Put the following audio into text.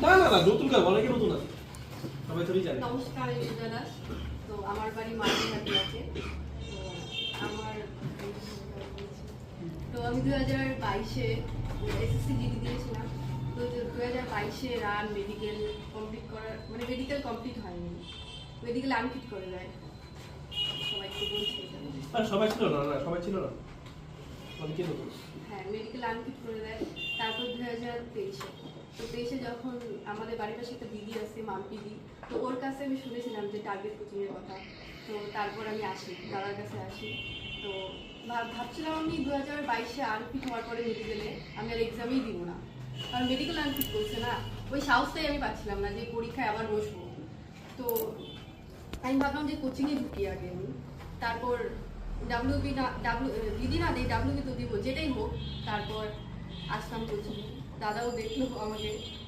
না না না নতুন কাজ অনেকে নতুন আছে সবাই তোরই জানে। নমস্কার, আমি পূজা দাস। তো আমার বাড়ি মাঝিঘাটে আছে। তো আমার আমি 2022-এ এসএসসি জিডি দিয়েছিলাম। তো 2022-এ রান মেডিকেল কমপ্লিট করার মানে মেডিকেল কমপ্লিট হয়নি, মেডিকেল আনফিট করে দেয়। সবাইকে বলছি এটা। আর সবাই ছিল না, না সবাই ছিল না, অনেকে নতুন। হ্যাঁ, মেডিকেল আনফিট করে দেয়। তারপর 2023-এ তো 23-এ যখন আমাদের বাড়ির পাশে একটা দিদি আছে মাম্পিদি, তো ওর কাছে আমি শুনেছিলাম যে টার্গেট কোচিংয়ের কথা। তো তারপর আমি আসি, দাদার কাছে আসি। তো ভাবছিলাম আমি 2022-এ আনফিট হওয়ার পরে মেডিকেলে আমি আর এক্সামই দিব না, কারণ মেডিকেল আনফিট করছে না, ওই সাহসটাই আমি পাচ্ছিলাম না যে পরীক্ষায় আবার বসবো। তো আমি ভাবলাম যে কোচিংয়ে ঢুকি আগে আমি, তারপর দিদি না দিই ডাব্লিউবি তো দিব, যেটাই হোক। তারপর আসলাম কোচিং, দাদাও দেখলো আমাকে।